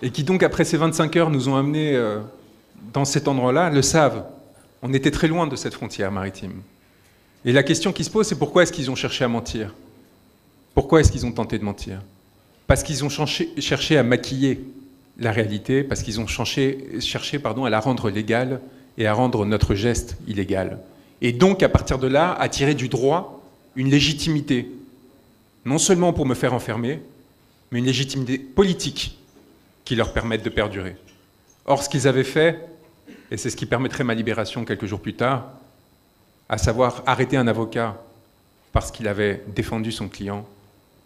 et qui donc, après ces 25 heures, nous ont amenés dans cet endroit-là, le savent. On était très loin de cette frontière maritime. Et la question qui se pose, c'est pourquoi est-ce qu'ils ont cherché à mentir? Pourquoi est-ce qu'ils ont tenté de mentir? Parce qu'ils ont cherché à maquiller la réalité, parce qu'ils ont cherché à la rendre légale et à rendre notre geste illégal. Et donc, à partir de là, à tirer du droit une légitimité, non seulement pour me faire enfermer, mais une légitimité politique qui leur permette de perdurer. Or, ce qu'ils avaient fait, et c'est ce qui permettrait ma libération quelques jours plus tard, à savoir arrêter un avocat parce qu'il avait défendu son client,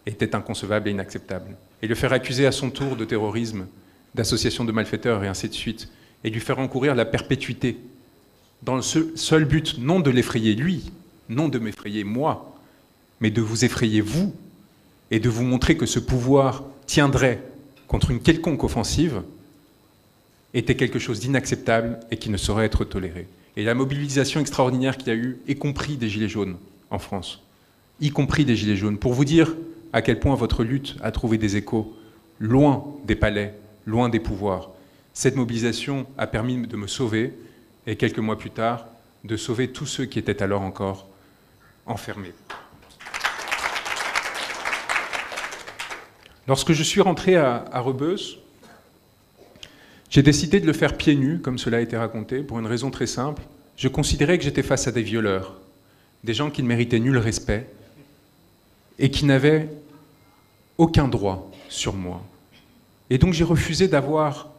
était inconcevable et inacceptable. Et le faire accuser à son tour de terrorisme, d'association de malfaiteurs et ainsi de suite, et lui faire encourir la perpétuité, dans le seul but, non de l'effrayer lui, non de m'effrayer moi, mais de vous effrayer vous, et de vous montrer que ce pouvoir tiendrait contre une quelconque offensive, était quelque chose d'inacceptable et qui ne saurait être toléré. Et la mobilisation extraordinaire qu'il y a eu, y compris des Gilets jaunes en France, y compris des Gilets jaunes, pour vous dire à quel point votre lutte a trouvé des échos loin des palais, loin des pouvoirs. Cette mobilisation a permis de me sauver, et quelques mois plus tard, de sauver tous ceux qui étaient alors encore enfermés. Lorsque je suis rentré à Rebeuss, j'ai décidé de le faire pieds nus, comme cela a été raconté, pour une raison très simple. Je considérais que j'étais face à des violeurs, des gens qui ne méritaient nul respect et qui n'avaient aucun droit sur moi. Et donc j'ai refusé d'avoir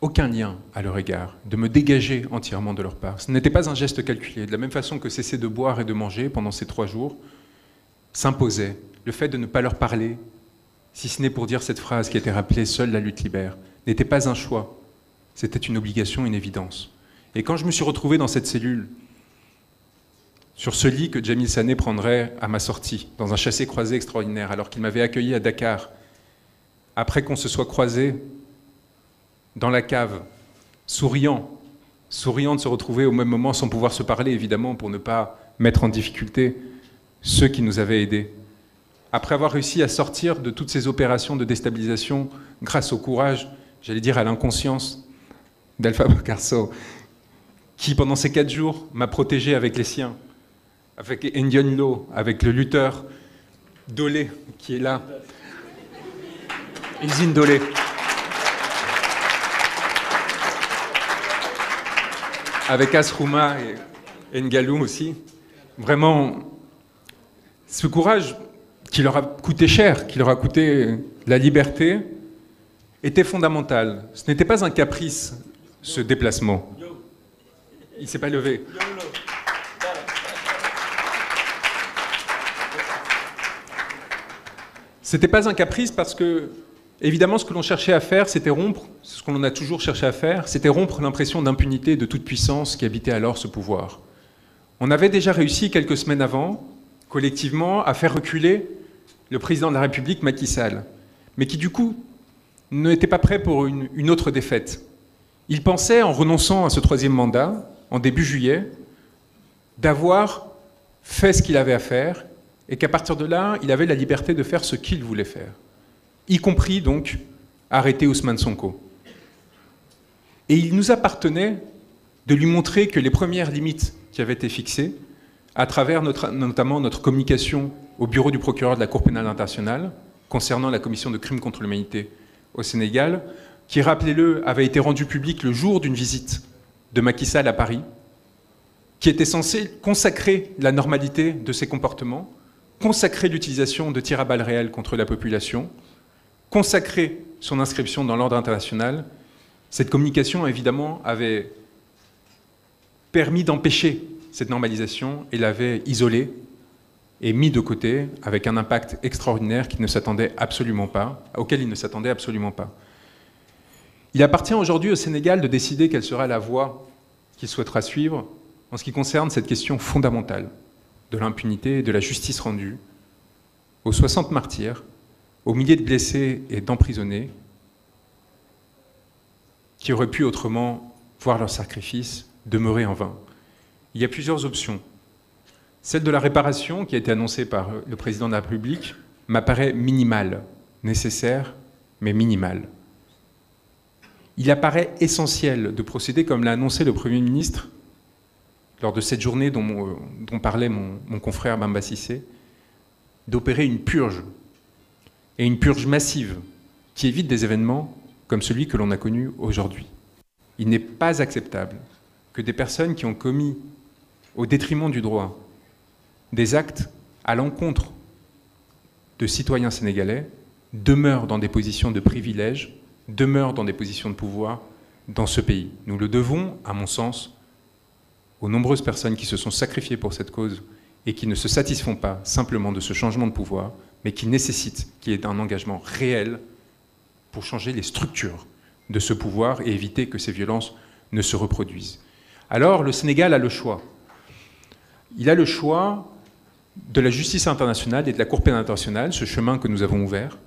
aucun lien à leur égard, de me dégager entièrement de leur part. Ce n'était pas un geste calculé. De la même façon que cesser de boire et de manger pendant ces 3 jours s'imposait. Le fait de ne pas leur parler, si ce n'est pour dire cette phrase qui a été rappelée, « Seule la lutte libère », n'était pas un choix. C'était une obligation, une évidence. Et quand je me suis retrouvé dans cette cellule, sur ce lit que Jamil Sané prendrait à ma sortie, dans un chassé-croisé extraordinaire, alors qu'il m'avait accueilli à Dakar, après qu'on se soit croisé dans la cave, souriant de se retrouver au même moment sans pouvoir se parler, évidemment, pour ne pas mettre en difficulté ceux qui nous avaient aidés. Après avoir réussi à sortir de toutes ces opérations de déstabilisation grâce au courage, j'allais dire à l'inconscience d'Alpha Bocarso, qui pendant ces 4 jours m'a protégé avec les siens, avec Indian Law, avec le lutteur Dolé qui est là, Usine Dolé. Avec Asrouma et Ngalou aussi. Vraiment, ce courage qui leur a coûté cher, qui leur a coûté la liberté, était fondamental. Ce n'était pas un caprice, ce déplacement. Il ne s'est pas levé. Ce n'était pas un caprice parce que, évidemment, ce que l'on cherchait à faire, c'était rompre, ce qu'on a toujours cherché à faire, c'était rompre l'impression d'impunité et de toute puissance qui habitait alors ce pouvoir. On avait déjà réussi quelques semaines avant, collectivement, à faire reculer le président de la République, Macky Sall, mais qui du coup n'était pas prêt pour une autre défaite. Il pensait, en renonçant à ce 3e mandat, en début juillet, d'avoir fait ce qu'il avait à faire et qu'à partir de là, il avait la liberté de faire ce qu'il voulait faire, y compris donc arrêter Ousmane Sonko. Et il nous appartenait de lui montrer que les premières limites qui avaient été fixées, à travers notamment notre communication au bureau du procureur de la Cour pénale internationale, concernant la commission de crimes contre l'humanité au Sénégal, qui, rappelez-le, avait été rendue publique le jour d'une visite de Macky Sall à Paris, qui était censée consacrer la normalité de ses comportements, consacrer l'utilisation de tirs à balles réelles contre la population, consacrer son inscription dans l'ordre international. Cette communication, évidemment, avait permis d'empêcher cette normalisation et l'avait isolée et mis de côté avec un impact extraordinaire auquel il ne s'attendait absolument pas. Il appartient aujourd'hui au Sénégal de décider quelle sera la voie qu'il souhaitera suivre en ce qui concerne cette question fondamentale de l'impunité et de la justice rendue aux 60 martyrs, aux milliers de blessés et d'emprisonnés qui auraient pu autrement voir leur sacrifice demeurer en vain. Il y a plusieurs options. Celle de la réparation, qui a été annoncée par le président de la République, m'apparaît minimale, nécessaire, mais minimale. il apparaît essentiel de procéder, comme l'a annoncé le Premier ministre, lors de cette journée dont parlait mon confrère Bamba Cissé, d'opérer une purge, et une purge massive, qui évite des événements comme celui que l'on a connu aujourd'hui. Il n'est pas acceptable que des personnes qui ont commis, au détriment du droit, des actes à l'encontre de citoyens sénégalais demeurent dans des positions de privilège, demeurent dans des positions de pouvoir dans ce pays. Nous le devons, à mon sens, aux nombreuses personnes qui se sont sacrifiées pour cette cause et qui ne se satisfont pas simplement de ce changement de pouvoir, mais qui nécessitent qu'il y ait un engagement réel pour changer les structures de ce pouvoir et éviter que ces violences ne se reproduisent. Alors, le Sénégal a le choix. Il a le choix de la justice internationale et de la Cour pénale internationale, ce chemin que nous avons ouvert,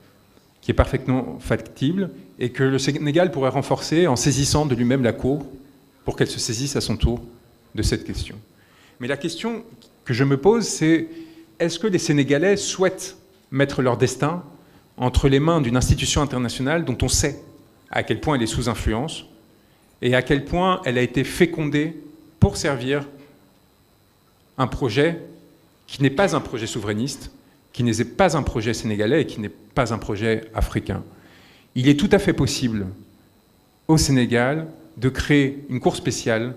qui est parfaitement factible, et que le Sénégal pourrait renforcer en saisissant de lui-même la Cour pour qu'elle se saisisse à son tour de cette question. Mais la question que je me pose, c'est est-ce que les Sénégalais souhaitent mettre leur destin entre les mains d'une institution internationale dont on sait à quel point elle est sous influence et à quel point elle a été fécondée pour servir un projet qui n'est pas un projet souverainiste, qui n'est pas un projet sénégalais et qui n'est pas un projet africain. Il est tout à fait possible au Sénégal de créer une cour spéciale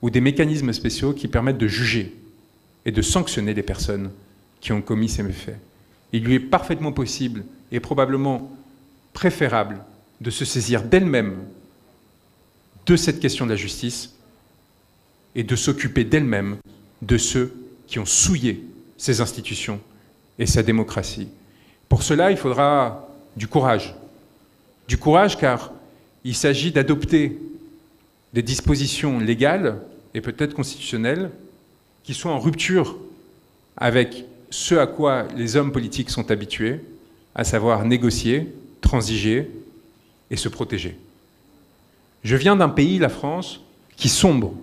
ou des mécanismes spéciaux qui permettent de juger et de sanctionner les personnes qui ont commis ces méfaits. Il lui est parfaitement possible et probablement préférable de se saisir d'elle-même de cette question de la justice et de s'occuper d'elle-même de ceux qui ont souillé ces institutions et sa démocratie. Pour cela, il faudra du courage. Du courage car il s'agit d'adopter des dispositions légales et peut-être constitutionnelles qui soient en rupture avec ce à quoi les hommes politiques sont habitués, à savoir négocier, transiger et se protéger. Je viens d'un pays, la France, qui sombre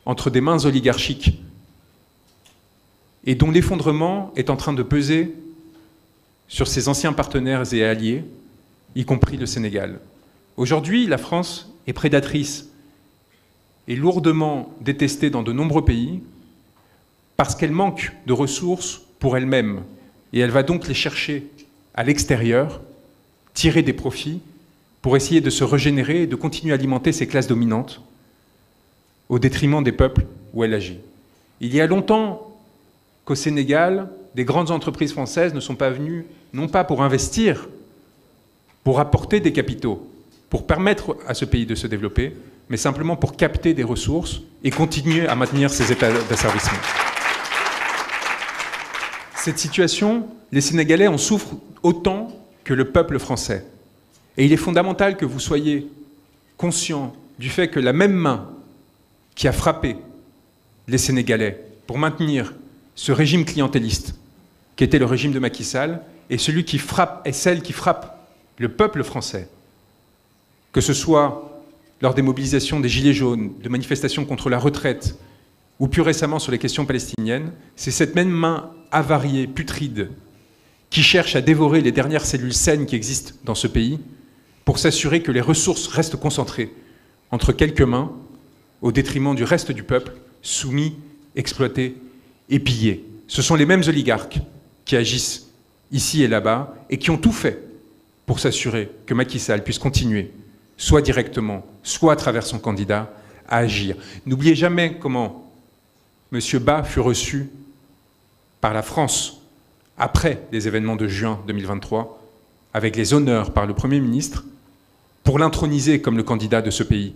entre des mains oligarchiques et dont l'effondrement est en train de peser sur ses anciens partenaires et alliés, y compris le Sénégal. Aujourd'hui, la France est prédatrice et lourdement détestée dans de nombreux pays parce qu'elle manque de ressources pour elle-même. Et elle va donc les chercher à l'extérieur, tirer des profits pour essayer de se régénérer et de continuer à alimenter ces classes dominantes au détriment des peuples où elle agit. Il y a longtemps qu'au Sénégal, des grandes entreprises françaises ne sont pas venues, non pas pour investir, pour apporter des capitaux, pour permettre à ce pays de se développer, mais simplement pour capter des ressources et continuer à maintenir ses états d'asservissement. Cette situation, les Sénégalais en souffrent autant que le peuple français. Et il est fondamental que vous soyez conscients du fait que la même main qui a frappé les Sénégalais pour maintenir ce régime clientéliste, qui était le régime de Macky Sall, est celui qui frappe, est celle qui frappe le peuple français, que ce soit lors des mobilisations des Gilets jaunes, de manifestations contre la retraite, ou plus récemment sur les questions palestiniennes, c'est cette même main avariée, putride, qui cherche à dévorer les dernières cellules saines qui existent dans ce pays pour s'assurer que les ressources restent concentrées entre quelques mains au détriment du reste du peuple, soumis, exploité et pillé. Ce sont les mêmes oligarques qui agissent ici et là-bas et qui ont tout fait pour s'assurer que Macky Sall puisse continuer, soit directement, soit à travers son candidat, à agir. N'oubliez jamais comment M. Ba fut reçu par la France après les événements de juin 2023, avec les honneurs par le Premier ministre, pour l'introniser comme le candidat de ce pays,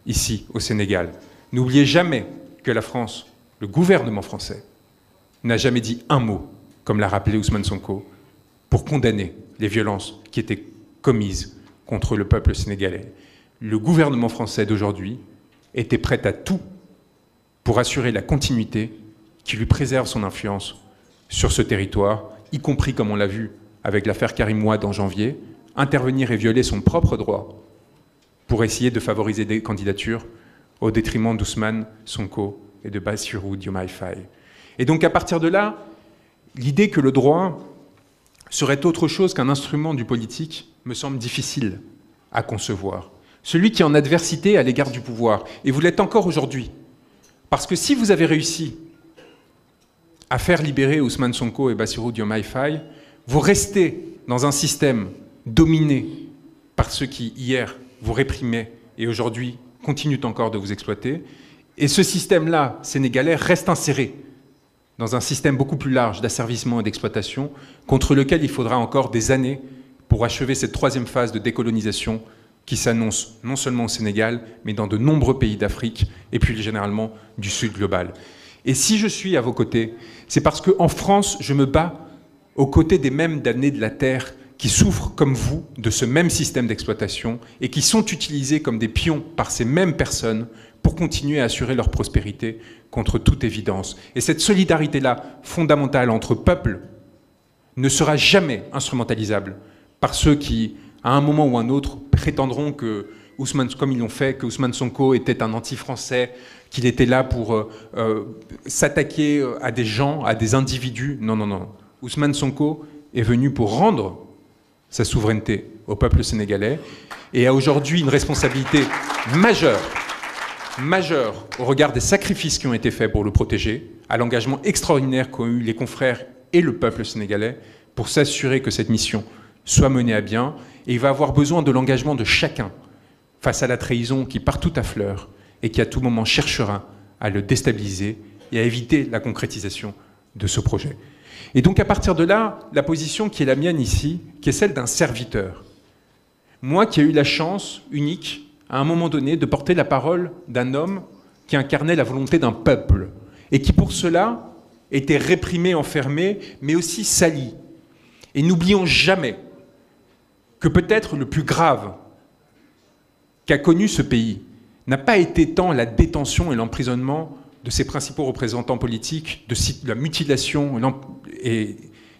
ici, au Sénégal. N'oubliez jamais que la France, le gouvernement français, n'a jamais dit un mot, comme l'a rappelé Ousmane Sonko, pour condamner les violences qui étaient commises contre le peuple sénégalais. Le gouvernement français d'aujourd'hui était prêt à tout pour assurer la continuité qui lui préserve son influence sur ce territoire, y compris, comme on l'a vu avec l'affaire Karim Wade en janvier, intervenir et violer son propre droit pour essayer de favoriser des candidatures au détriment d'Ousmane Sonko et de Bassirou Diomaye Faye. Et donc à partir de là, l'idée que le droit serait autre chose qu'un instrument du politique me semble difficile à concevoir. Celui qui est en adversité à l'égard du pouvoir. Et vous l'êtes encore aujourd'hui. Parce que si vous avez réussi à faire libérer Ousmane Sonko et Bassirou Diomaye Faye, vous restez dans un système dominé par ceux qui, hier, vous réprimaient et aujourd'hui continuent encore de vous exploiter. Et ce système-là, sénégalais, reste inséré dans un système beaucoup plus large d'asservissement et d'exploitation, contre lequel il faudra encore des années pour achever cette troisième phase de décolonisation qui s'annonce non seulement au Sénégal, mais dans de nombreux pays d'Afrique, et puis généralement du Sud global. Et si je suis à vos côtés, c'est parce qu'en France, je me bats aux côtés des mêmes damnés de la terre qui souffrent comme vous de ce même système d'exploitation et qui sont utilisés comme des pions par ces mêmes personnes pour continuer à assurer leur prospérité contre toute évidence. Et cette solidarité-là, fondamentale entre peuples, ne sera jamais instrumentalisable par ceux qui, à un moment ou un autre, prétendront que Ousmane, comme ils l'ont fait, que Ousmane Sonko était un anti-français, qu'il était là pour s'attaquer à des gens, à des individus. Non, non, non. Ousmane Sonko est venu pour rendre sa souveraineté au peuple sénégalais et a aujourd'hui une responsabilité majeure au regard des sacrifices qui ont été faits pour le protéger, à l'engagement extraordinaire qu'ont eu les confrères et le peuple sénégalais pour s'assurer que cette mission soit menée à bien. Et il va avoir besoin de l'engagement de chacun face à la trahison qui partout affleure et qui à tout moment cherchera à le déstabiliser et à éviter la concrétisation de ce projet. Et donc à partir de là, la position qui est la mienne ici, qui est celle d'un serviteur. Moi qui ai eu la chance unique, à un moment donné, de porter la parole d'un homme qui incarnait la volonté d'un peuple et qui pour cela était réprimé, enfermé, mais aussi sali. Et n'oublions jamais que peut-être le plus grave qu'a connu ce pays n'a pas été tant la détention et l'emprisonnement de ses principaux représentants politiques, de la mutilation et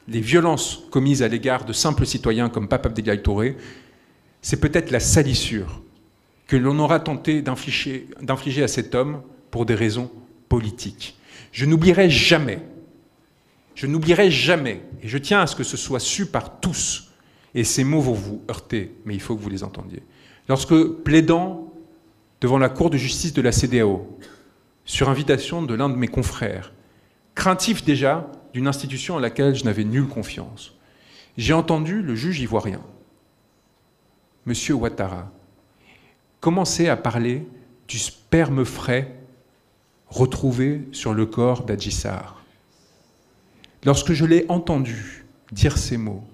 les violences commises à l'égard de simples citoyens comme Pape Abdoulaye Touré, c'est peut-être la salissure que l'on aura tenté d'infliger à cet homme pour des raisons politiques. Je n'oublierai jamais, et je tiens à ce que ce soit su par tous, et ces mots vont vous heurter, mais il faut que vous les entendiez. Lorsque, plaidant devant la Cour de justice de la CEDEAO, sur invitation de l'un de mes confrères, craintif déjà d'une institution à laquelle je n'avais nulle confiance, j'ai entendu le juge ivoirien, M. Ouattara, commencer à parler du sperme frais retrouvé sur le corps d'Adji Sarr. Lorsque je l'ai entendu dire ces mots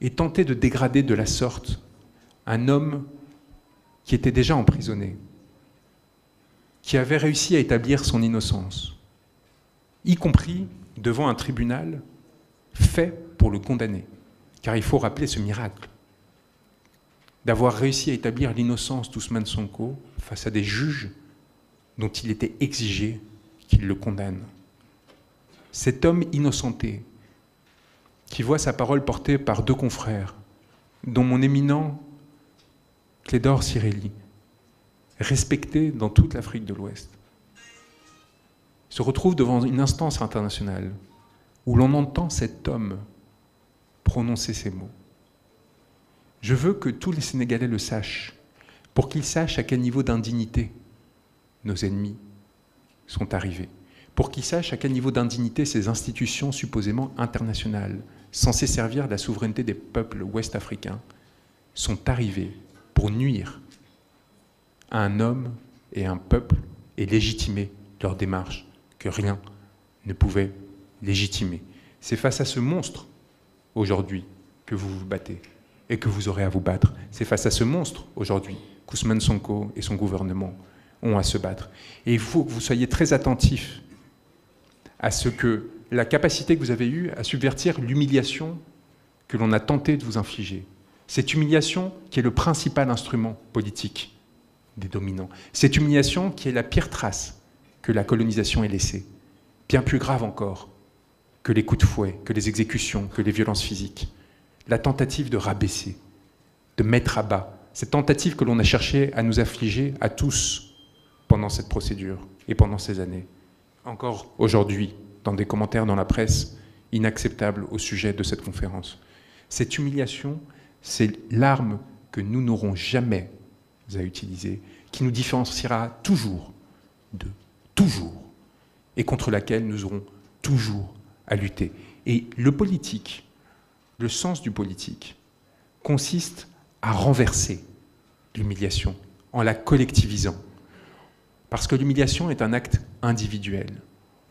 et tenter de dégrader de la sorte un homme qui était déjà emprisonné, qui avait réussi à établir son innocence, y compris devant un tribunal fait pour le condamner. Car il faut rappeler ce miracle d'avoir réussi à établir l'innocence d'Ousmane Sonko face à des juges dont il était exigé qu'ils le condamnent. Cet homme innocenté, qui voit sa parole portée par deux confrères, dont mon éminent Clédor Cirelli, respecté dans toute l'Afrique de l'Ouest, se retrouve devant une instance internationale où l'on entend cet homme prononcer ces mots. Je veux que tous les Sénégalais le sachent, pour qu'ils sachent à quel niveau d'indignité nos ennemis sont arrivés, pour qu'ils sachent à quel niveau d'indignité ces institutions supposément internationales, censées servir la souveraineté des peuples ouest-africains, sont arrivées pour nuire à un homme et à un peuple et légitimer leur démarche que rien ne pouvait légitimer. C'est face à ce monstre, aujourd'hui, que vous vous battez et que vous aurez à vous battre. C'est face à ce monstre, aujourd'hui, qu'Ousmane Sonko et son gouvernement ont à se battre. Et il faut que vous soyez très attentifs à ce que la capacité que vous avez eue à subvertir l'humiliation que l'on a tenté de vous infliger. Cette humiliation qui est le principal instrument politique des dominants. Cette humiliation qui est la pire trace que la colonisation ait laissée. Bien plus grave encore que les coups de fouet, que les exécutions, que les violences physiques. La tentative de rabaisser, de mettre à bas. Cette tentative que l'on a cherché à nous affliger à tous pendant cette procédure et pendant ces années. Encore aujourd'hui, dans des commentaires dans la presse, inacceptable au sujet de cette conférence. Cette humiliation, c'est l'arme que nous n'aurons jamais à utiliser, qui nous différenciera toujours et contre laquelle nous aurons toujours à lutter. Et le politique, le sens du politique, consiste à renverser l'humiliation en la collectivisant. Parce que l'humiliation est un acte individuel.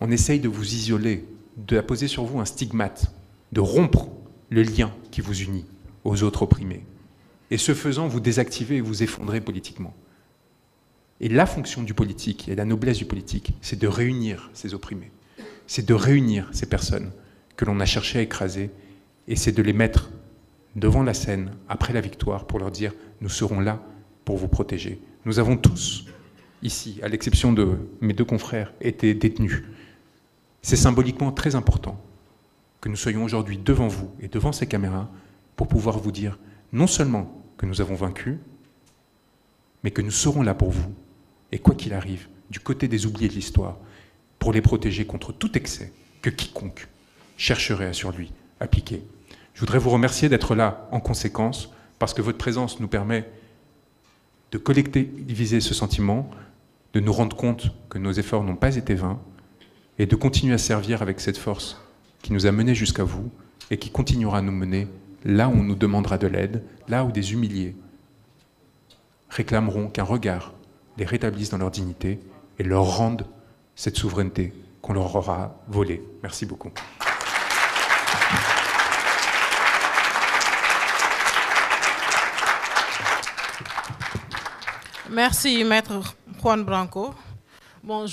On essaye de vous isoler, de poser sur vous un stigmate, de rompre le lien qui vous unit aux autres opprimés. Et ce faisant, vous désactivez et vous effondrez politiquement. Et la fonction du politique et la noblesse du politique, c'est de réunir ces opprimés. C'est de réunir ces personnes que l'on a cherché à écraser, et c'est de les mettre devant la scène, après la victoire, pour leur dire « nous serons là pour vous protéger ». Nous avons tous, ici, à l'exception de mes deux confrères, été détenus. C'est symboliquement très important que nous soyons aujourd'hui devant vous et devant ces caméras pour pouvoir vous dire non seulement que nous avons vaincu, mais que nous serons là pour vous, et quoi qu'il arrive, du côté des oubliés de l'histoire, pour les protéger contre tout excès que quiconque chercherait à sur lui appliquer. Je voudrais vous remercier d'être là en conséquence, parce que votre présence nous permet de collectiviser ce sentiment, de nous rendre compte que nos efforts n'ont pas été vains, et de continuer à servir avec cette force qui nous a menés jusqu'à vous, et qui continuera à nous mener là où on nous demandera de l'aide, là où des humiliés réclameront qu'un regard les rétablisse dans leur dignité et leur rende cette souveraineté qu'on leur aura volée. Merci beaucoup. Merci, Maître Juan Branco. Bon,